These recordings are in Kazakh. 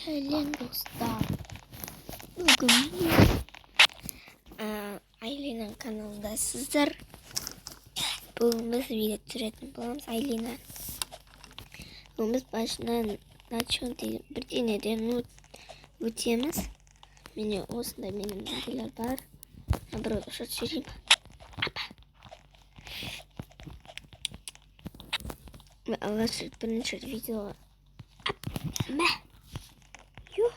Helen dostlar. Bugün Aylina'nın kanalında sizler. Bugün biz video türetini bulamız Aylina. Bugün biz başından açın değil. Bir tane de nutiyemiz. Meni olsun da benim videolar var. Burada şart söyleyeyim. Ve Allah'ın birinci video. Yuh.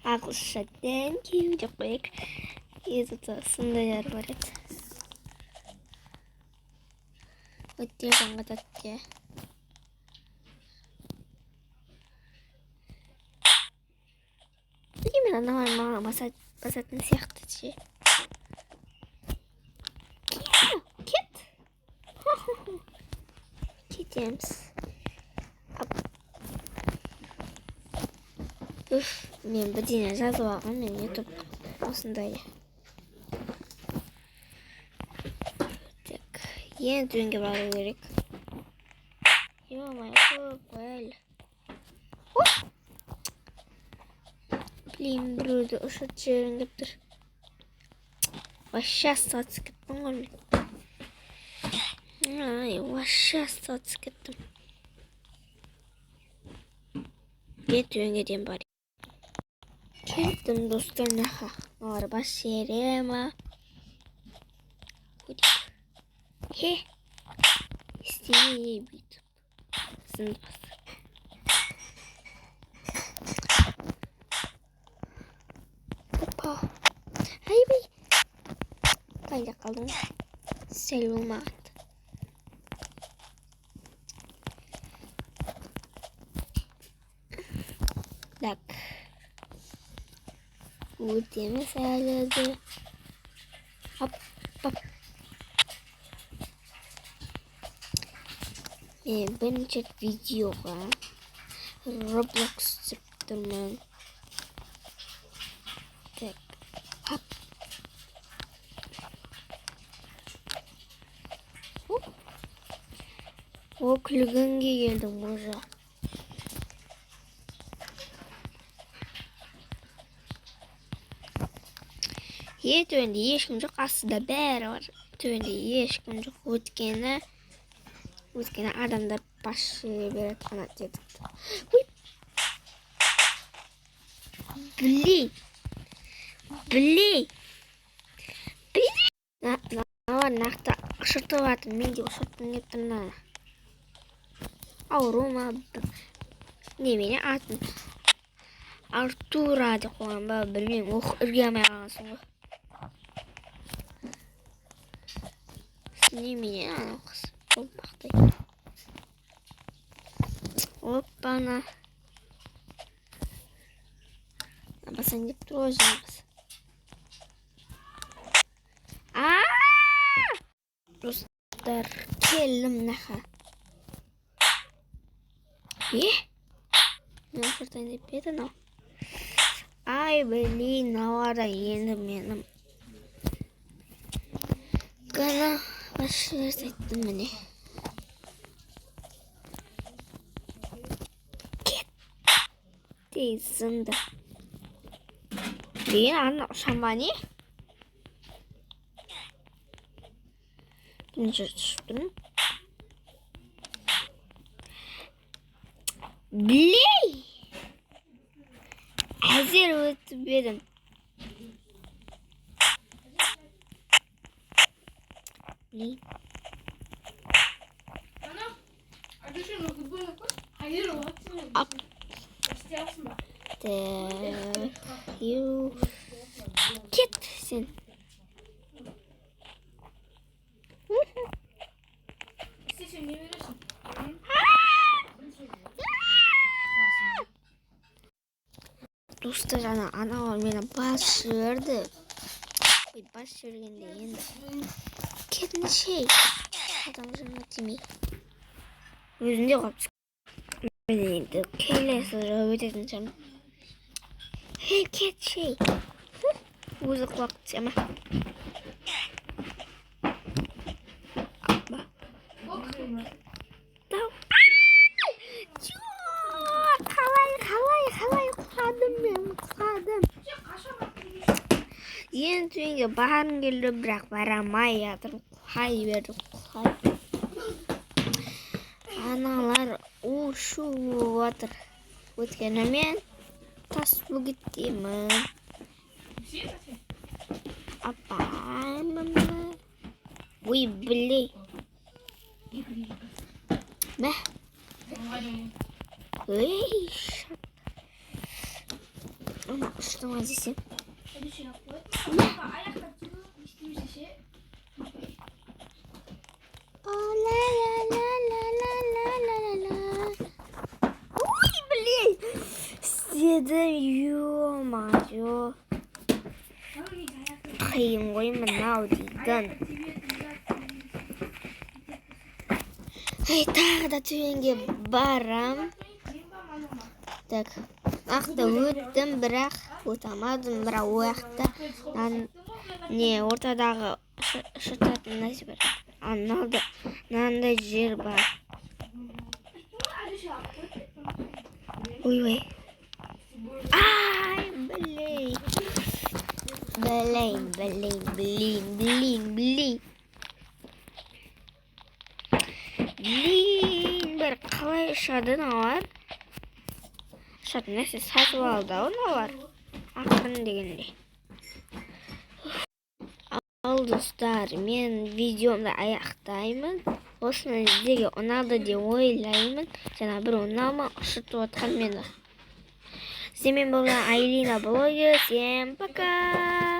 Aku sedang çok baik. Itu aslında yer var et. Öteye banget öteye. Gimana nama masatın siyahtı şey. Kit. Kit James. Üf, men bir dine жазып алгам, мен YouTube осындай. Так, ең төңге бару керек. Ё-моё, көпөл. Блин, біреуді ұшырт жерін деп тұр. Вообще сатып кеттім ғой мен. Вообще сатып кеттім. Ең төңге дейін бар. Кетtim dostlar naha. Var başarıma. He. İsteyeyim. Sınıf. Hoppa. Hay bey. Kayda kaldım. Selma. Tak. Ulti mesajı. Hop hop. Ben çek video var. Roblox çıktım ben. Tek. Hop. O kulügenge geldim burada. Töінде ешкім жоқ, астында бәрі бар. Töінде ешкім жоқ. Өйткені адамдар басшы береді қана деді. Блин. Нақты ұшыртып жатыр. Мен де ұшыртқым келіп тұр. Ауру ма? Немене атын? Артура деп қойған ба? Білмеймін. Үлгермей қалғансың ғой. Немене анау қыз болмақтай. Оппана. Басаң деп тұр ғой жаңғыз. Достар, келдім наха. Мен ұшыртайын деп еді анау. Ай, блин, навада енді менің. Ғана başlığı seçtim beni. Değilsin de. Değil anne şambani. Birinci düştüm. Biley. Hazır oldu benim. Блин. Up. There you gitsin. Dostlar ana beni başırdı. Başırgın değil. Kendi şey. Adamın timi. Yüzünde kapçık. Benim de keylesi öğretin canım. Herkes şey. Uzak vakti ama. Bak. Tamam. Ең түйінге барын келді, бірақ барамай жатыр. Құлай берді, құлай. Аналар шу отыр. Өйткені мен тас бөгеттемін. Апай, ой, блей. Мә. Ой, ана ұштыңа десем. Ой, блей. Істедім, ё-моё. Қиын ғой мынау дейдің. Тағы да төменге барам. Так, ақта өттім, бірақ өтамадым, бірақ уақытта не ортадағы шыртатын нәрсе бар. Мынандай жер бар. Ой. Ай, блин. Бір қалай ұшады аналар? Ұшады нәрсе сатып алды аналар. Ақырын дегенде. Ал достар, мен видеомды аяқтаймын. Осыны сіздерге ұнады деп ойлаймын. Жаңа бір ұнама ұшыртып отқан мені. Всем была Айлина блогер. Всем пока!